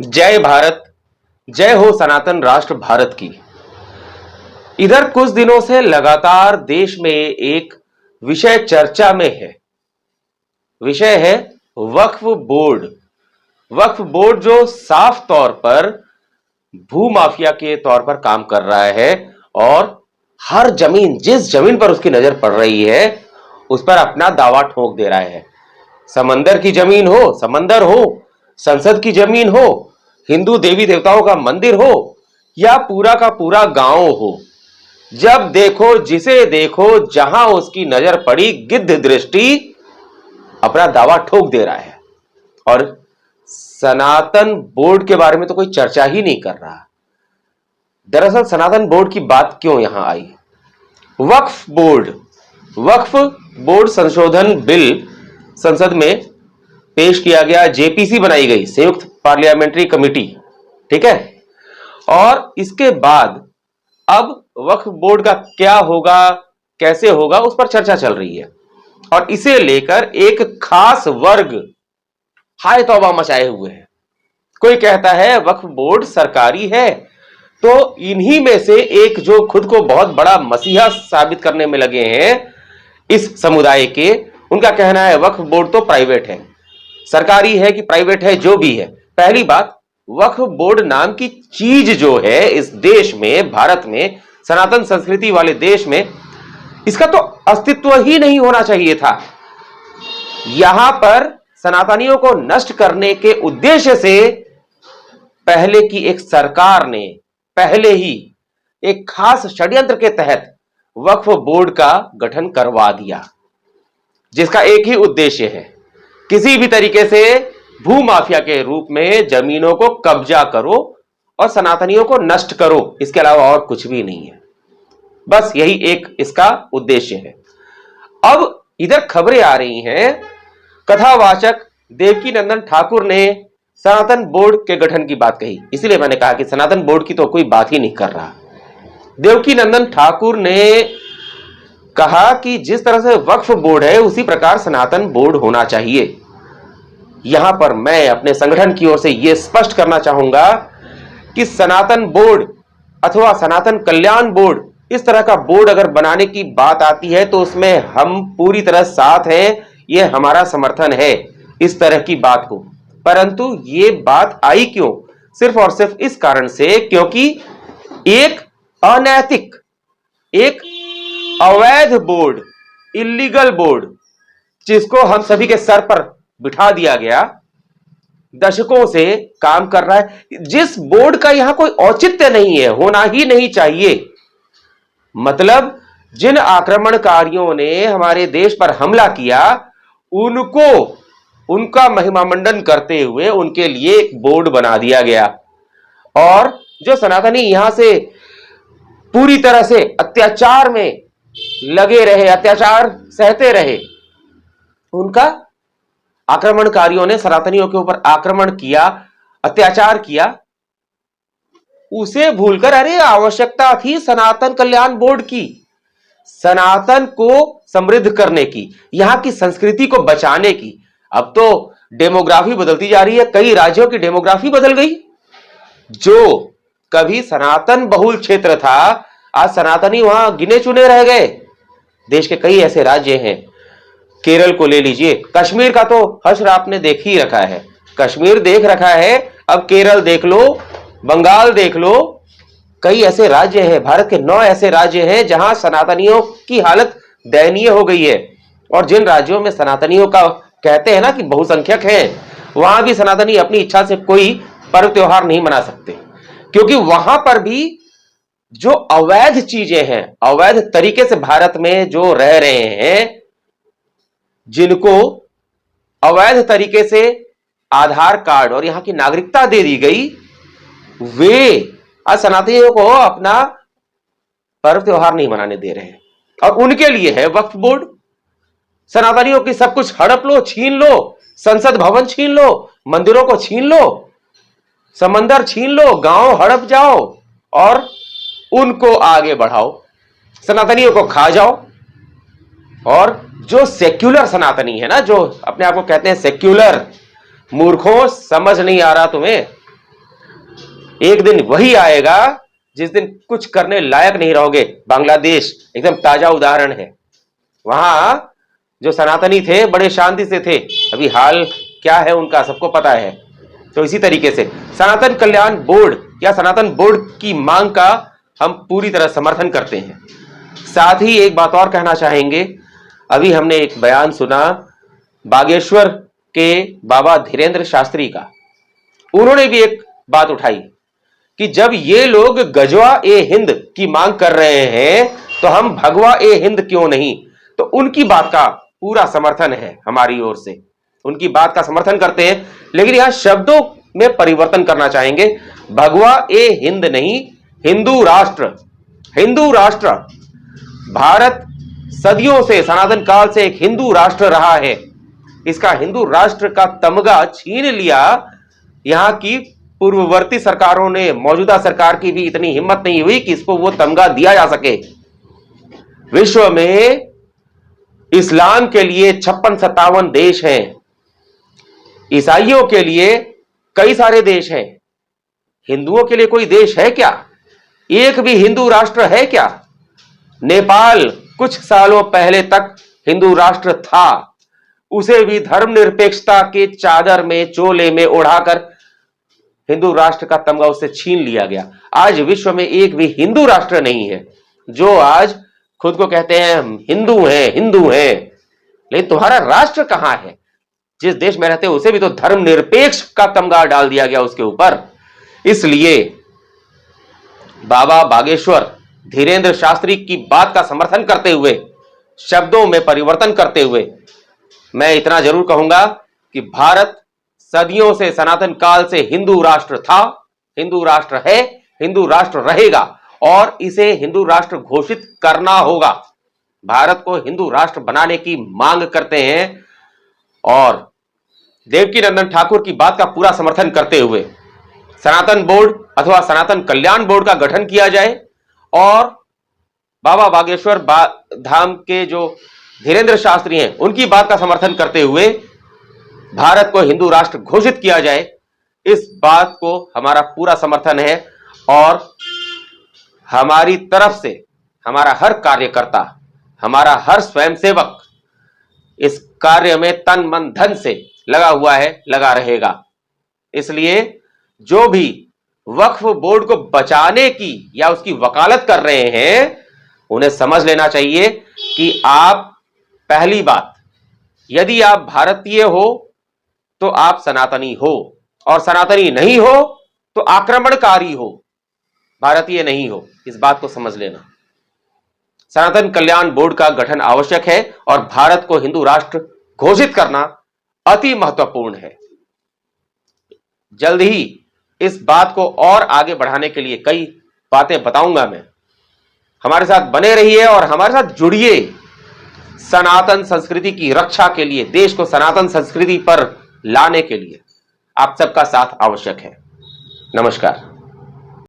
जय भारत। जय हो सनातन राष्ट्र भारत की। इधर कुछ दिनों से लगातार देश में एक विषय चर्चा में है। विषय है वक्फ बोर्ड। वक्फ बोर्ड जो साफ तौर पर भूमाफिया के तौर पर काम कर रहा है और हर जमीन, जिस जमीन पर उसकी नजर पड़ रही है उस पर अपना दावा ठोक दे रहा है। समंदर की जमीन हो, समंदर हो, संसद की जमीन हो, हिंदू देवी देवताओं का मंदिर हो या पूरा का पूरा गांव हो, जब देखो जिसे देखो जहां उसकी नजर पड़ी गिद्ध दृष्टि अपना दावा ठोक दे रहा है। और सनातन बोर्ड के बारे में तो कोई चर्चा ही नहीं कर रहा। दरअसल सनातन बोर्ड की बात क्यों यहां आई? वक्फ बोर्ड संशोधन बिल संसद में पेश किया गया, जेपीसी बनाई गई, संयुक्त पार्लियामेंट्री कमेटी, ठीक है। और इसके बाद अब वक्फ बोर्ड का क्या होगा, कैसे होगा, उस पर चर्चा चल रही है। और इसे लेकर एक खास वर्ग हाय तौबा मचाए हुए है। कोई कहता है वक्फ बोर्ड सरकारी है, तो इन्हीं में से एक जो खुद को बहुत बड़ा मसीहा साबित करने में लगे हैं इस समुदाय के, उनका कहना है वक्फ बोर्ड तो प्राइवेट है। सरकारी है कि प्राइवेट है, जो भी है, पहली बात, वक्फ बोर्ड नाम की चीज जो है इस देश में, भारत में, सनातन संस्कृति वाले देश में, इसका तो अस्तित्व ही नहीं होना चाहिए था। यहां पर सनातनियों को नष्ट करने के उद्देश्य से पहले की एक सरकार ने पहले ही एक खास षड्यंत्र के तहत वक्फ बोर्ड का गठन करवा दिया, जिसका एक ही उद्देश्य है, किसी भी तरीके से भूमाफिया के रूप में जमीनों को कब्जा करो और सनातनियों को नष्ट करो। इसके अलावा और कुछ भी नहीं है, बस यही एक इसका उद्देश्य है। अब इधर खबरें आ रही हैं, कथावाचक देवकीनंदन ठाकुर ने सनातन बोर्ड के गठन की बात कही, इसलिए मैंने कहा कि सनातन बोर्ड की तो कोई बात ही नहीं कर रहा। देवकीनंदन ठाकुर ने कहा कि जिस तरह से वक्फ बोर्ड है उसी प्रकार सनातन बोर्ड होना चाहिए। यहां पर मैं अपने संगठन की ओर से यह स्पष्ट करना चाहूंगा कि सनातन बोर्ड अथवा सनातन कल्याण बोर्ड, इस तरह का बोर्ड अगर बनाने की बात आती है तो उसमें हम पूरी तरह साथ हैं, यह हमारा समर्थन है इस तरह की बात को। परंतु यह बात आई क्यों? सिर्फ और सिर्फ इस कारण से क्योंकि एक अनैतिक, एक अवैध बोर्ड, इलीगल बोर्ड, जिसको हम सभी के सर पर बिठा दिया गया, दशकों से काम कर रहा है, जिस बोर्ड का यहां कोई औचित्य नहीं है, होना ही नहीं चाहिए। मतलब जिन आक्रमणकारियों ने हमारे देश पर हमला किया, उनको उनका महिमा मंडन करते हुए उनके लिए एक बोर्ड बना दिया गया। और जो सनातनी यहां से पूरी तरह से अत्याचार में लगे रहे, अत्याचार सहते रहे, उनका आक्रमणकारियों ने सनातनियों के ऊपर आक्रमण किया, अत्याचार किया, उसे भूलकर अरे आवश्यकता थी सनातन कल्याण बोर्ड की, सनातन को समृद्ध करने की, यहां की संस्कृति को बचाने की। अब तो डेमोग्राफी बदलती जा रही है, कई राज्यों की डेमोग्राफी बदल गई। जो कभी सनातन बहुल क्षेत्र था, आज सनातनी वहां गिने चुने रह गए। देश के कई ऐसे राज्य हैं, केरल को ले लीजिए, कश्मीर का तो हश्र आपने देख ही रखा है, कश्मीर देख रखा है, अब केरल देख लो, बंगाल देख लो, कई ऐसे राज्य हैं, भारत के 9 ऐसे राज्य हैं जहां सनातनियों की हालत दयनीय हो गई है। और जिन राज्यों में सनातनियों का कहते हैं ना कि बहुसंख्यक हैं, वहां भी सनातनी अपनी इच्छा से कोई पर्व त्योहार नहीं मना सकते, क्योंकि वहां पर भी जो अवैध चीजें हैं, अवैध तरीके से भारत में जो रह रहे हैं, जिनको अवैध तरीके से आधार कार्ड और यहां की नागरिकता दे दी गई, वे आज सनातनियों को अपना पर्व त्योहार नहीं मनाने दे रहे हैं। और उनके लिए है वक्फ बोर्ड। सनातनियों की सब कुछ हड़प लो, छीन लो, संसद भवन छीन लो, मंदिरों को छीन लो, समंदर छीन लो, गांव हड़प जाओ और उनको आगे बढ़ाओ, सनातनियों को खा जाओ। और जो सेक्युलर सनातनी है ना, जो अपने आप को कहते हैं सेक्युलर, मूर्खों समझ नहीं आ रहा तुम्हें, एक दिन वही आएगा जिस दिन कुछ करने लायक नहीं रहोगे। बांग्लादेश एकदम ताजा उदाहरण है। वहां जो सनातनी थे बड़े शांति से थे, अभी हाल क्या है उनका सबको पता है। तो इसी तरीके से सनातन कल्याण बोर्ड या सनातन बोर्ड की मांग का हम पूरी तरह समर्थन करते हैं। साथ ही एक बात और कहना चाहेंगे, अभी हमने एक बयान सुना बागेश्वर के बाबा धीरेंद्र शास्त्री का। उन्होंने भी एक बात उठाई कि जब ये लोग गजवा ए हिंद की मांग कर रहे हैं तो हम भगवा ए हिंद क्यों नहीं। तो उनकी बात का पूरा समर्थन है हमारी ओर से, उनकी बात का समर्थन करते हैं, लेकिन यहां शब्दों में परिवर्तन करना चाहेंगे। भगवा ए हिंद नहीं, हिंदू राष्ट्र। हिंदू राष्ट्र, भारत सदियों से, सनातन काल से एक हिंदू राष्ट्र रहा है। इसका हिंदू राष्ट्र का तमगा छीन लिया यहां की पूर्ववर्ती सरकारों ने। मौजूदा सरकार की भी इतनी हिम्मत नहीं हुई कि इसको वो तमगा दिया जा सके। विश्व में इस्लाम के लिए 56-57 देश हैं, ईसाइयों के लिए कई सारे देश हैं, हिंदुओं के लिए कोई देश है क्या? एक भी हिंदू राष्ट्र है क्या? नेपाल कुछ सालों पहले तक हिंदू राष्ट्र था, उसे भी धर्मनिरपेक्षता के चादर में, चोले में ओढ़ाकर हिंदू राष्ट्र का तमगा उससे छीन लिया गया। आज विश्व में एक भी हिंदू राष्ट्र नहीं है जो आज खुद को कहते हैं हम हिंदू हैं, हिंदू हैं। लेकिन तुम्हारा राष्ट्र कहां है? जिस देश में रहते हो उसे भी तो धर्मनिरपेक्ष का तमगा डाल दिया गया उसके ऊपर। इसलिए बाबा बागेश्वर धीरेंद्र शास्त्री की बात का समर्थन करते हुए, शब्दों में परिवर्तन करते हुए, मैं इतना जरूर कहूंगा कि भारत सदियों से, सनातन काल से हिंदू राष्ट्र था, हिंदू राष्ट्र है, हिंदू राष्ट्र रहेगा और इसे हिंदू राष्ट्र घोषित करना होगा। भारत को हिंदू राष्ट्र बनाने की मांग करते हैं और देवकीनंदन ठाकुर की बात का पूरा समर्थन करते हुए सनातन बोर्ड अथवा सनातन कल्याण बोर्ड का गठन किया जाए और बाबा बागेश्वर धाम के जो धीरेंद्र शास्त्री हैं उनकी बात का समर्थन करते हुए भारत को हिंदू राष्ट्र घोषित किया जाए। इस बात को हमारा पूरा समर्थन है और हमारी तरफ से हमारा हर कार्यकर्ता, हमारा हर स्वयंसेवक इस कार्य में तन मन धन से लगा हुआ है, लगा रहेगा। इसलिए जो भी वक्फ बोर्ड को बचाने की या उसकी वकालत कर रहे हैं उन्हें समझ लेना चाहिए कि आप, पहली बात, यदि आप भारतीय हो तो आप सनातनी हो और सनातनी नहीं हो तो आक्रमणकारी हो, भारतीय नहीं हो। इस बात को समझ लेना। सनातन कल्याण बोर्ड का गठन आवश्यक है और भारत को हिंदू राष्ट्र घोषित करना अति महत्वपूर्ण है। जल्द ही इस बात को और आगे बढ़ाने के लिए कई बातें बताऊंगा मैं। हमारे साथ बने रहिए और हमारे साथ जुड़िए सनातन संस्कृति की रक्षा के लिए। देश को सनातन संस्कृति पर लाने के लिए आप सबका साथ आवश्यक है। नमस्कार।